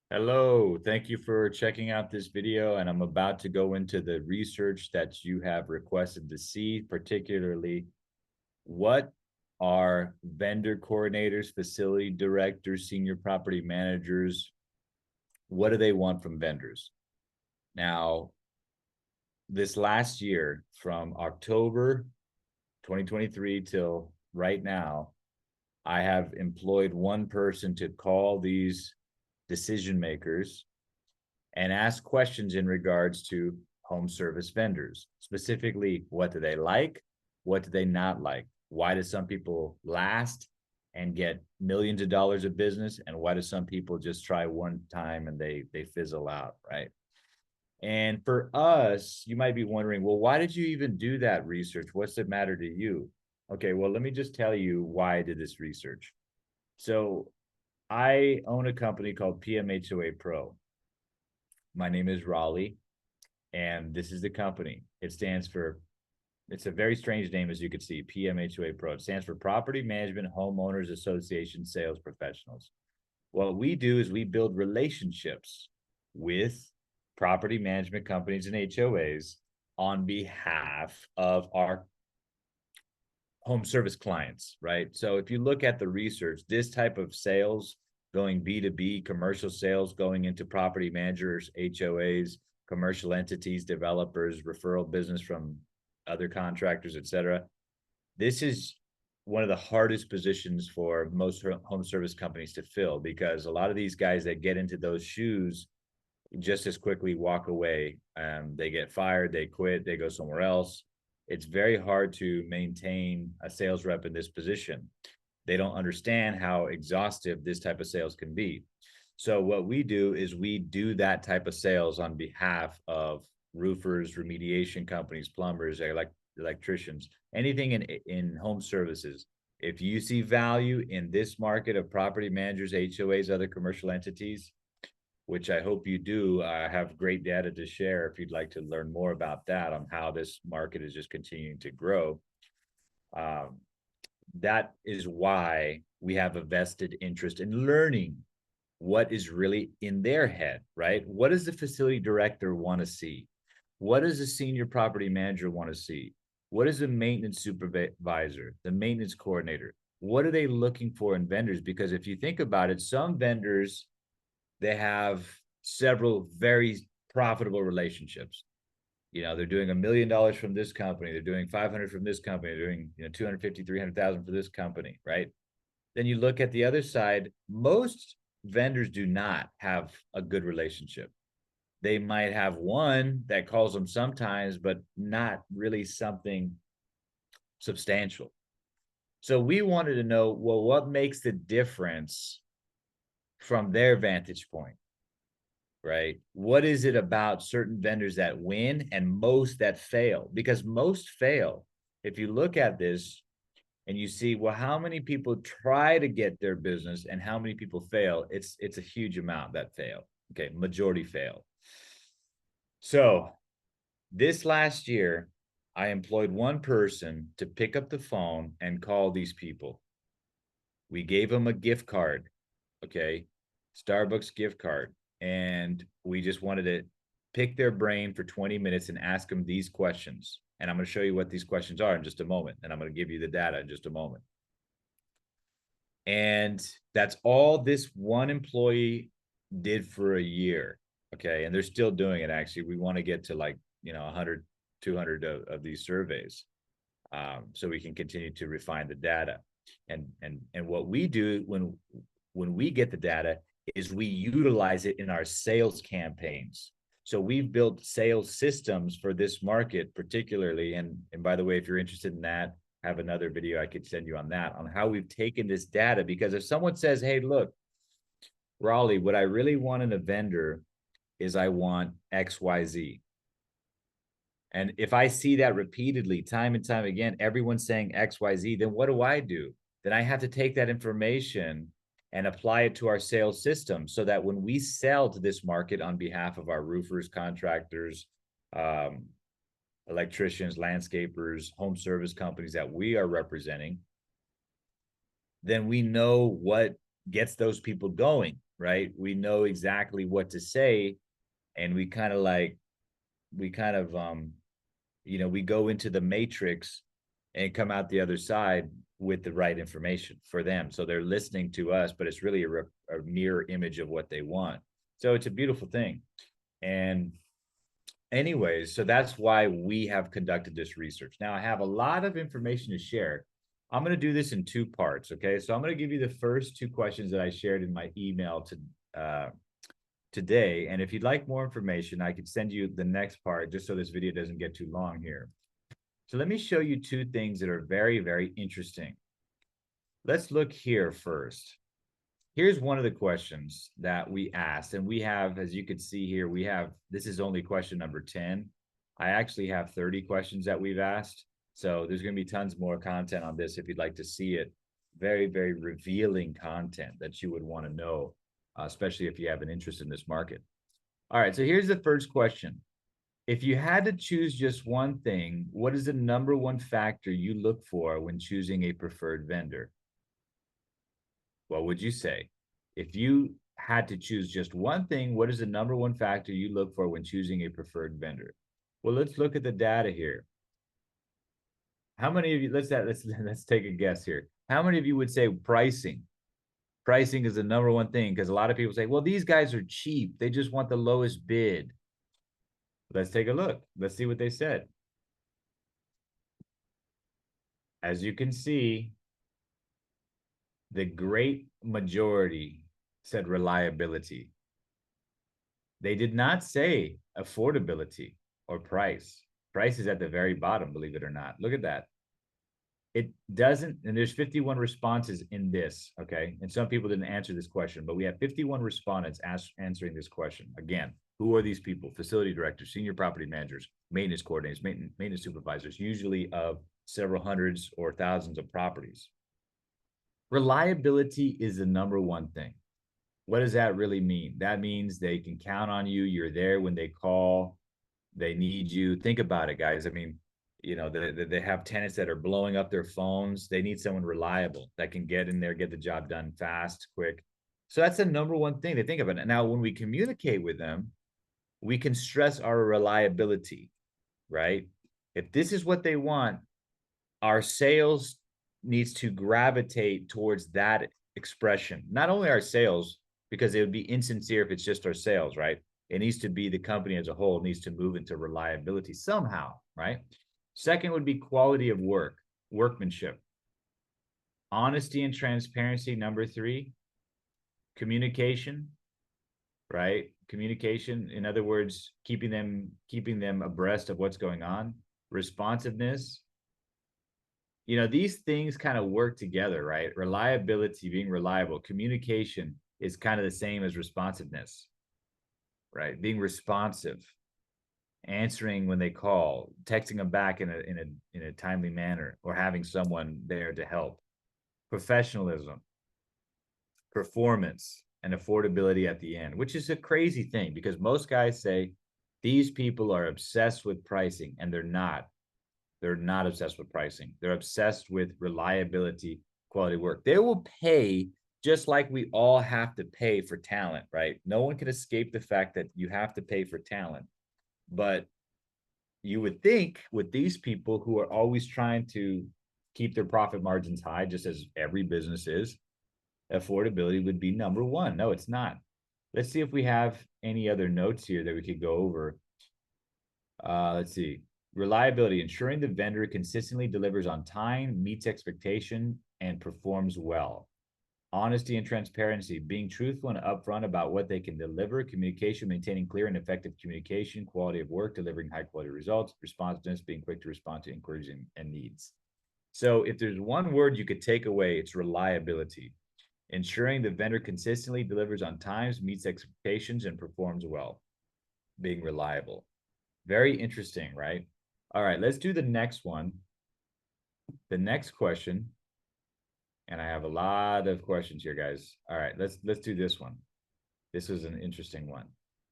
Hello, thank you for checking out this video, and I'm about to go into the research that you have requested to see, particularly what are vendor coordinators, facility directors, senior property managers, what do they want from vendors? Now, this last year, from October 2023 till right now, I have employed one person to call these decision makers and ask questions in regards to home service vendors. Specifically, what do they like? What do they not like? Why do some people last and get millions of dollars of business? And why do some people just try one time and they fizzle out, right? And for us, you might be wondering, well, why did you even do that research? What's it matter to you? Okay, well, let me just tell you why I did this research. So I own a company called PMHOA Pro. My name is Raleigh, and this is the company. It stands for, it's a very strange name, as you can see, PMHOA Pro. It stands for Property Management Homeowners Association Sales Professionals. What we do is we build relationships with property management companies and HOAs on behalf of our home service clients, right? So if you look at the research, this type of sales going B2B, commercial sales going into property managers, HOAs, commercial entities, developers, referral business from other contractors, etc. This is one of the hardest positions for most home service companies to fill, because a lot of these guys that get into those shoes just as quickly walk away. They get fired, they quit, they go somewhere else. It's very hard to maintain a sales rep in this position. They don't understand how exhaustive this type of sales can be. So what we do is we do that type of sales on behalf of roofers, remediation companies, plumbers, electricians, anything in home services. If you see value in this market of property managers, HOAs, other commercial entities, which I hope you do, I have great data to share if you'd like to learn more about that on how this market is just continuing to grow. Um, that is why we have a vested interest in learning what is really in their head, right? What does the facility director want to see? What does the senior property manager want to see? What is the maintenance supervisor, the maintenance coordinator? What are they looking for in vendors? Because if you think about it, some vendors, they have several very profitable relationships. They're doing $1 million from this company, they're doing 500 from this company, they're doing 250, 300,000 for this company, right? Then you look at the other side, most vendors do not have a good relationship. They might have one that calls them sometimes, but not really something substantial. So we wanted to know, well, what makes the difference from their vantage point, right? What is it about certain vendors that win and most that fail? Because most fail. If you look at this and you see, well, how many people try to get their business and how many people fail, it's a huge amount that fail. Okay, majority fail. So this last year, I employed one person to pick up the phone and call these people. We gave them a gift card, okay, Starbucks gift card, and we just wanted to pick their brain for 20 minutes and ask them these questions. And I'm going to show you what these questions are in just a moment, and I'm going to give you the data in just a moment. And that's all this one employee did for a year, okay? And they're still doing it, actually. We want to get to 100, 200 of these surveys, so we can continue to refine the data. And what we do when we get the data is we utilize it in our sales campaigns. So we've built sales systems for this market particularly. And by the way, if you're interested in that, I have another video I could send you on that, on how we've taken this data. Because if someone says, hey, look, Raleigh, what I really want in a vendor is I want XYZ. And if I see that repeatedly, time and time again, everyone's saying XYZ, then what do? Then I have to take that information and apply it to our sales system, so that when we sell to this market on behalf of our roofers, contractors, electricians, landscapers, home service companies that we are representing, then we know what gets those people going, right? We know exactly what to say, and we kind of like, we kind of, we go into the matrix and come out the other side with the right information for them. So they're listening to us, but it's really a mirror image of what they want. So it's a beautiful thing. And anyways, so that's why we have conducted this research. Now I have a lot of information to share. I'm going to do this in two parts. Okay. So I'm going to give you the first two questions that I shared in my email today. And if you'd like more information, I could send you the next part just so this video doesn't get too long here. So let me show you two things that are very, very interesting. Let's look here first. Here's one of the questions that we asked, and we have, as you can see here, this is only question number 10. I actually have 30 questions that we've asked. So there's going to be tons more content on this if you'd like to see it. Very, very revealing content that you would want to know, especially if you have an interest in this market. All right, so here's the first question. If you had to choose just one thing, what is the number one factor you look for when choosing a preferred vendor? What would you say? If you had to choose just one thing, what is the number one factor you look for when choosing a preferred vendor? Well, let's look at the data here. How many of you, let's take a guess here. How many of you would say pricing? Pricing is the number one thing, because a lot of people say, well, these guys are cheap. They just want the lowest bid. Let's take a look. Let's see what they said. As you can see, the great majority said reliability. They did not say affordability or price. Price is at the very bottom, believe it or not. Look at that. It doesn't, and there's 51 responses in this, okay? And some people didn't answer this question, but we have 51 respondents answering this question. Again, who are these people? Facility directors, senior property managers, maintenance coordinators, maintenance supervisors, usually of several hundreds or thousands of properties. Reliability is the number one thing. What does that really mean? That means they can count on you. You're there when they call. They need you. Think about it, guys. I mean, they have tenants that are blowing up their phones. They need someone reliable that can get in there, get the job done fast, quick. So that's the number one thing they think about. Now, when we communicate with them, we can stress our reliability, right? If this is what they want, our sales needs to gravitate towards that expression. Not only our sales, because it would be insincere if it's just our sales, right? It needs to be the company as a whole needs to move into reliability somehow, right? Second would be quality of work, workmanship. Honesty and transparency, number 3. Communication, right? Communication, in other words, keeping them abreast of what's going on. Responsiveness. These things kind of work together, right? Reliability, being reliable. Communication is kind of the same as responsiveness, right? Being responsive, answering when they call, texting them back in a timely manner, or having someone there to help. Professionalism, performance, and affordability at the end, which is a crazy thing because most guys say these people are obsessed with pricing, and they're not. They're not obsessed with pricing. They're obsessed with reliability, quality work. They will pay just like we all have to pay for talent, right? No one can escape the fact that you have to pay for talent. But you would think with these people who are always trying to keep their profit margins high, just as every business is, affordability would be number one. No, it's not. Let's see if we have any other notes here that we could go over. Let's see. Reliability, ensuring the vendor consistently delivers on time, meets expectation, and performs well. Honesty and transparency, being truthful and upfront about what they can deliver. Communication, maintaining clear and effective communication. Quality of work, delivering high quality results. Responsiveness, being quick to respond to inquiries and needs. So if there's one word you could take away, it's reliability. Ensuring the vendor consistently delivers on times, meets expectations, and performs well. Being reliable. Very interesting, right? All right, let's do the next one. The next question, and I have a lot of questions here, guys. All right, let's do this one. This is an interesting one.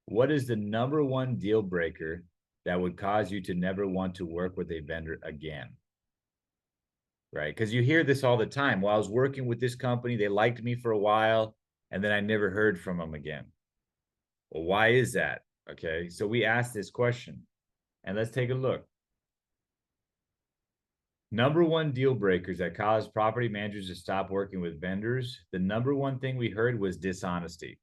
What is the number one deal breaker that would cause you to never want to work with a vendor again? right? Because you hear this all the time. Well, I was working with this company, they liked me for a while, and then I never heard from them again. Well, why is that? Okay, so we asked this question, and let's take a look. Number one deal breakers that cause property managers to stop working with vendors. The number one thing we heard was dishonesty,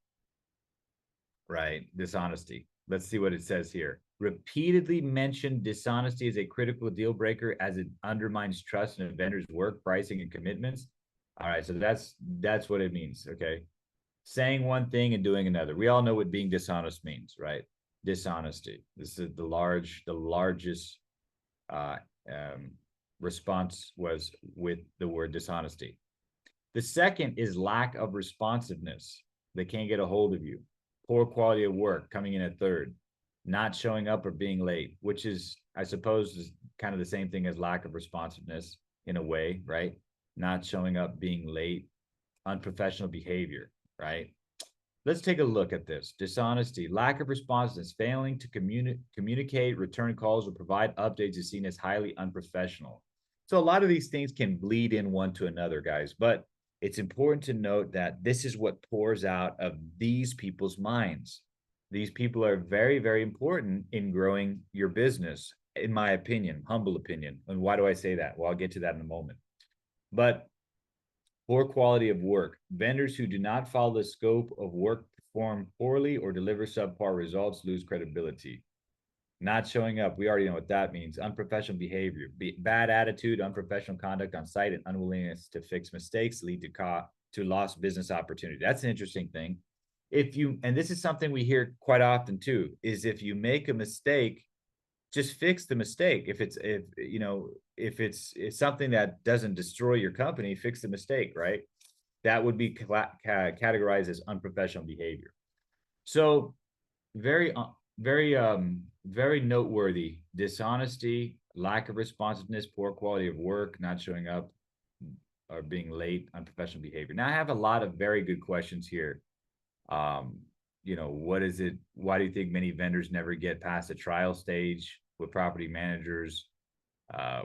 right? Dishonesty. Let's see what it says here. Repeatedly mentioned dishonesty as a critical deal breaker as it undermines trust in a vendor's work, pricing, and commitments. All right, so that's what it means. Okay, saying one thing and doing another. We all know what being dishonest means, right? Dishonesty. This is the largest uh, um, response was with the word dishonesty. The second is lack of responsiveness. They can't get a hold of you. Poor quality of work coming in at third. Not showing up or being late, which is, I suppose, is kind of the same thing as lack of responsiveness in a way, right? Not showing up, being late, unprofessional behavior, right? Let's take a look at this. Dishonesty, lack of responsiveness, failing to communicate, return calls, or provide updates is seen as highly unprofessional. So a lot of these things can bleed in one to another, guys, but it's important to note that this is what pours out of these people's minds. These people are very, very important in growing your business, in my opinion, humble opinion. And why do I say that? Well, I'll get to that in a moment. But poor quality of work. Vendors who do not follow the scope of work perform poorly or deliver subpar results lose credibility. Not showing up, we already know what that means. Unprofessional behavior, bad attitude, unprofessional conduct on site, and unwillingness to fix mistakes lead to lost business opportunity. That's an interesting thing. If you, and this is something we hear quite often too, is if you make a mistake, just fix the mistake. If it's something that doesn't destroy your company, fix the mistake, right? That would be categorized as unprofessional behavior. So very noteworthy: dishonesty, lack of responsiveness, poor quality of work, not showing up or being late, unprofessional behavior. Now I have a lot of very good questions here. um what is it, why do you think many vendors never get past the trial stage with property managers?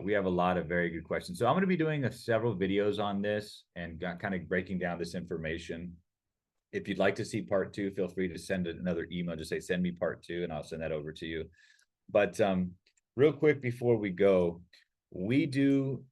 We have a lot of very good questions, so I'm going to be doing several videos on this and kind of breaking down this information. If you'd like to see part two, feel free to send another email, just say send me part two and I'll send that over to you. But real quick before we go, we do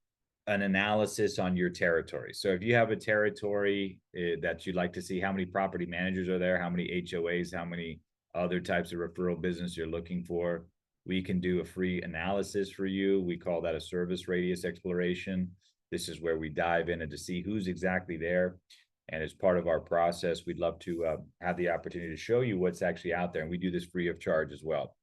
an analysis on your territory. So if you have a territory that you'd like to see, how many property managers are there, how many HOAs, how many other types of referral business you're looking for, we can do a free analysis for you. We call that a service radius exploration. This is where we dive in and to see who's exactly there. And as part of our process, we'd love to have the opportunity to show you what's actually out there. And we do this free of charge as well.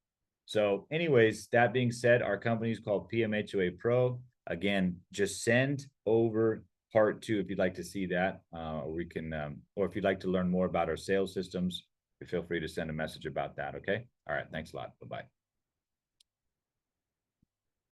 So anyways, that being said, our company is called PMHOA Pro. Again, just send over part two if you'd like to see that, or if you'd like to learn more about our sales systems, feel free to send a message about that. Okay. All right. Thanks a lot. Bye-bye.